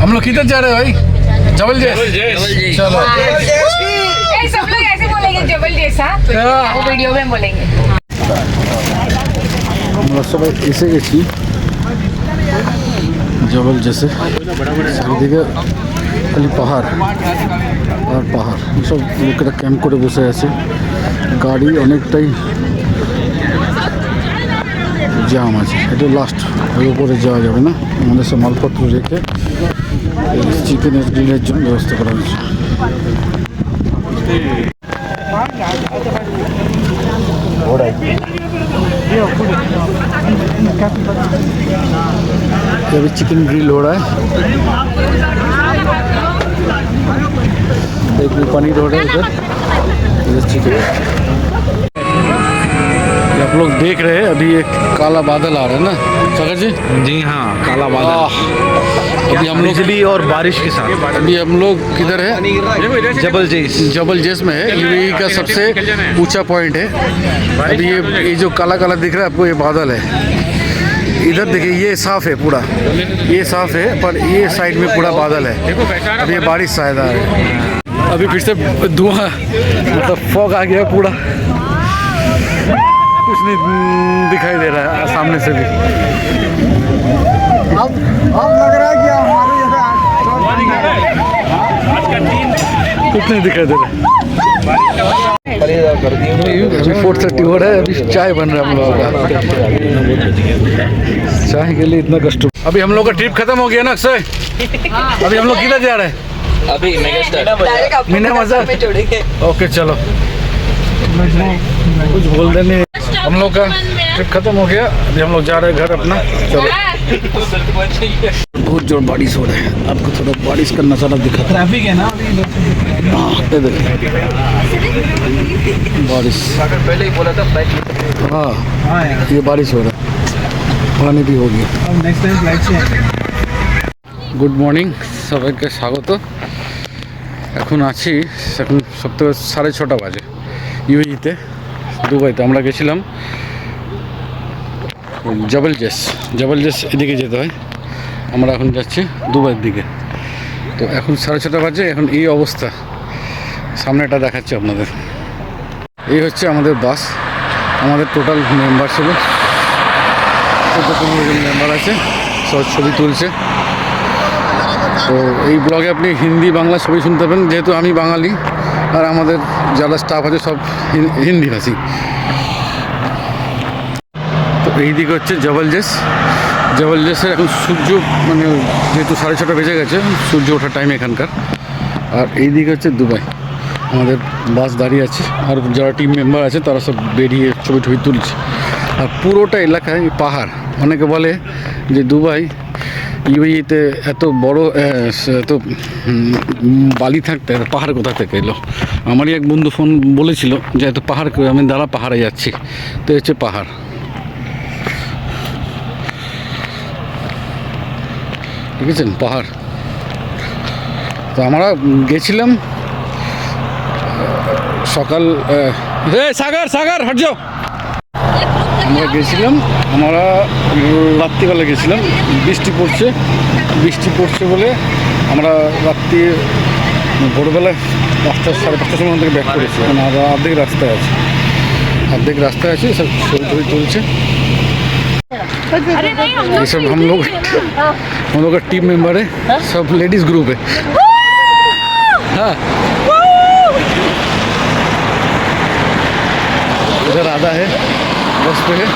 हम लोग किधर जा रहे हैं भाई? जबल जैस। चलो सब लोग ऐसे बोलेंगे जबल जैसा, वो वीडियो में बोलेंगे। আমরা সবাই এসে গেছি জবল জেসে। চারিদিকে খালি পাহাড় আর পাহাড়, সব লোকেরা ক্যাম্প করে বসে আছে। গাড়ি অনেকটাই জাম আছে, এটা লাস্ট, এর উপরে যাওয়া যাবে না। আমাদের সব মালপত্র রেখে চিকেনের গ্রিলের জন্য ব্যবস্থা করা হয়েছে। अभी चिकन ग्रिल हो रहा है, एक में पनीर हो रहा है, इधर चिकन। आप लोग देख रहे हैं अभी एक काला बादल आ रहा है ना सागर जी? जी हाँ, काला बादल। अभी हम लोग बिजली और बारिश के साथ। अभी हम लोग किधर है? जबल जैस। जबल जैस में है। यूएई का सबसे ऊंचा पॉइंट है। अभी ये जो काला काला दिख रहा है आपको, ये बादल है। इधर देखिए, ये साफ है पूरा, ये साफ है, पर ये साइड में पूरा बादल है। अभी ये बारिश शायद आ रही है। अभी फिर से धुआं, मतलब फॉग आ गया पूरा, कुछ नहीं दिखाई दे रहा है सामने से भी। अब लग रहा है कि कुछ नहीं दिखाई दे रहा है। अभी 4:30 हो रहा है, अभी चाय बन रहा है हम लोगों का। चाय के लिए इतना कष्ट। अभी हम लोग का ट्रिप खत्म हो गया ना अक्षय? अभी हम लोग किधर जा रहे हैं? अभी मीना मजा। ओके चलो, कुछ बोल देने। हम लोग का ट्रिप खत्म हो गया, अभी हम लोग जा रहे हैं घर अपना। चलो, बहुत जोर बारिश हो रहा है, आपको थोड़ा बारिश का नज़ारा दिखा। ट्रैफिक है ना हाँ, बारिश। पहले ही बोला था फ्लाइट। हाँ, ये बारिश हो रहा है, पानी भी हो गया। नेक्स्ट टाइम फ्लाइट से। গুড মর্নিং, সবাইকে স্বাগত। এখন আছি, এখন সপ্তাহে 6:30 বাজে ইউএইতে, দুবাইতে। আমরা গেছিলাম জবল জেস। জবল জেস এদিকে যেতে হয়, আমরা এখন যাচ্ছি দুবাইয়ের দিকে। তো এখন 6:30 বাজে, এখন এই অবস্থা। সামনেটা দেখাচ্ছি আপনাদের। এই হচ্ছে আমাদের বাস, আমাদের টোটাল মেম্বার ছিল 14-15 জন মেম্বার আছে, সব ছবি তুলছে। তো এই ব্লগে আপনি হিন্দি বাংলা সবই শুনতে পাবেন, যেহেতু আমি বাঙালি আর আমাদের যারা স্টাফ আছে সব হিন্দি ভাষী। তো এই দিকে হচ্ছে জবল জেস। জবল জেসের এখন সূর্য, মানে যেহেতু 6:30 বেজে গেছে, সূর্য ওঠার টাইম এখানকার। আর এই দিকে হচ্ছে দুবাই, আমাদের বাস দাঁড়িয়ে আছে, আর যারা টিম মেম্বার আছে তারা সব বেরিয়ে ছবি টবি তুলছে। আর পুরোটা এলাকায় পাহাড়। অনেকে বলে যে দুবাই ইউএইতে এত বড় এত বালি থাকতে পাহাড় কোথা থেকে এলো। আমারই এক বন্ধু ফোন বলেছিল যে এত পাহাড়, আমি দাঁড়া পাহাড়ে যাচ্ছি। তো হচ্ছে পাহাড়, দেখেছেন পাহাড়। তো আমরা গেছিলাম সকাল, সাগর সাগর হট যাও। আমরা গেছিলাম, আমরা রাত্রিবেলা গেছিলাম, বৃষ্টি পড়ছে বলে আমরা রাত্রি ভোরবেলায় 5:30 সময় থেকে ব্যাক করেছি। মানে অর্ধেক রাস্তায় আছে, সব ছবি তুলছে। ये सब हम लोग का टीम मेंबर है, सब लेडीज ग्रुप है। हाँ, इधर आधा है, बस पे है।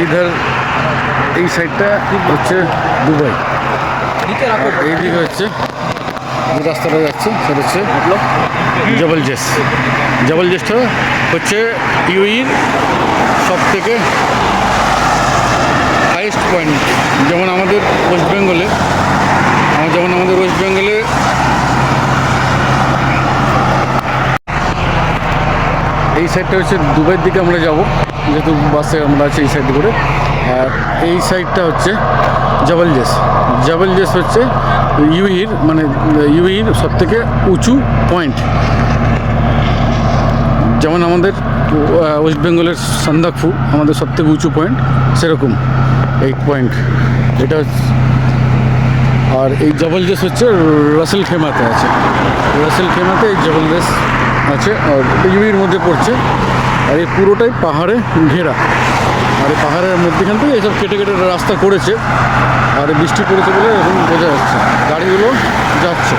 इधर এই সাইডটা হচ্ছে দুবাই, এই দিকে হচ্ছে যে রাস্তাটা যাচ্ছে সেটা হচ্ছে জবল জেস। জবল জেসটা হচ্ছে ইউএইর সব থেকে হাইয়েস্ট পয়েন্ট। যেমন আমাদের ওয়েস্ট বেঙ্গলে এই সাইডটা হচ্ছে দুবাইয়ের দিকে আমরা যাব, যেহেতু বাসে আমরা আছি এই সাইড করে। আর এই সাইডটা হচ্ছে জবল জেস। জবল জেস হচ্ছে ইউএইর, মানে ইউএইর সব থেকে উঁচু পয়েন্ট। যেমন আমাদের ওয়েস্ট বেঙ্গলের সান্দাকফু আমাদের সবথেকে উঁচু পয়েন্ট, সেরকম এই পয়েন্ট এটা আর এই জবল জেস হচ্ছে রাসেল খেমাতে আছে। রাসেল খেমাতে এই জবল জেস আছে আর ইউবির মধ্যে পড়ছে। আর এই পুরোটাই পাহাড়ে ঘেরা, আর এই পাহাড়ের মধ্যেখান থেকে এসব কেটে কেটে রাস্তা করেছে। আর এই বৃষ্টি পড়েছে বলে এখন বোঝা যাচ্ছে গাড়িগুলো যাচ্ছে।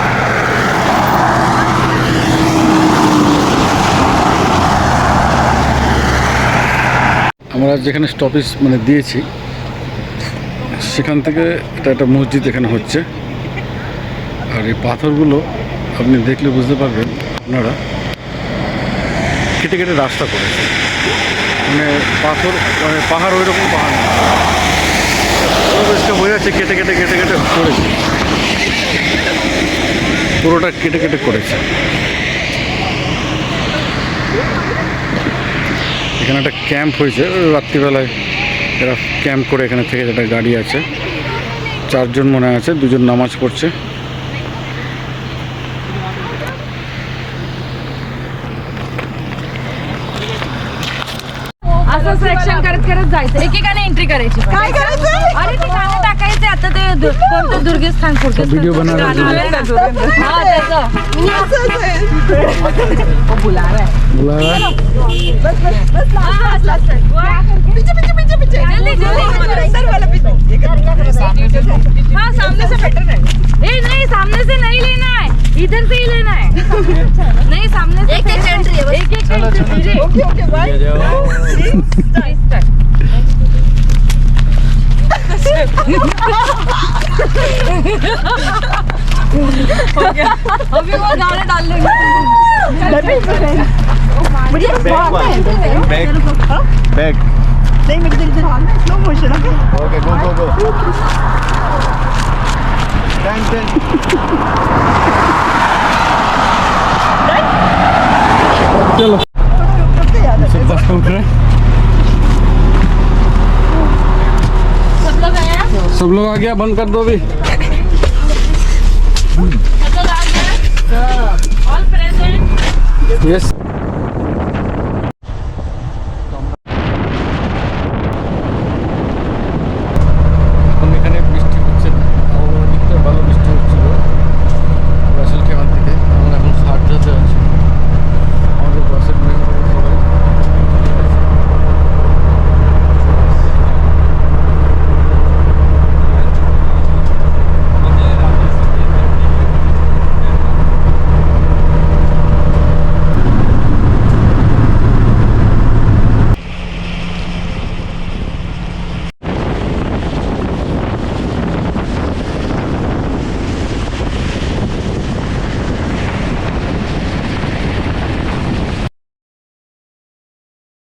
আমরা যেখানে স্টপেজ মানে দিয়েছি সেখান থেকে এটা একটা মসজিদ এখানে হচ্ছে। আর এই পাথরগুলো আপনি দেখলে বুঝতে পারবেন আপনারা কেটে কেটে রাস্তা করেছে, মানে পাথর মানে পাহাড় ওই রকম পাহাড় না, পরিবেশটা হয়ে যাচ্ছে কেটে কেটে কেটে কেটে করেছে, পুরোটা কেটে কেটে করেছে। এখানে একটা ক্যাম্প হয়েছে রাত্রিবেলায়, এরা ক্যাম্প করে এখানে থেকে একটা গাড়ি আছে, 4 জন মনে আছে, 2 জন নামাজ পড়ছে। असं सिलेक्शन करत करत जायचं, एकेकाने एंट्री करायची. काय करायचं? अरे ते गाणं टाकायचं आता, ते कोणतं दुर्गस्थान पुढचं व्हिडिओ बनवणार आहे. हा त्याचं बोला हाँ सामने से बेटर है. नहीं सामने से नहीं लेना है, इधर से ही लेना है. नहीं सामने से एक एंट्री है, एक एंट्री. Okay okay bye. अभी वो गाने डाल देंगे. Back. नहीं मेरे दिल से ढालना slow motion okay Okay, go. Done. चलो सब बस पे उठ रहे हैं, सब लोग आया, सब लोग आ गया, बंद कर दो अभी। सब लोग आ गया. All present. यस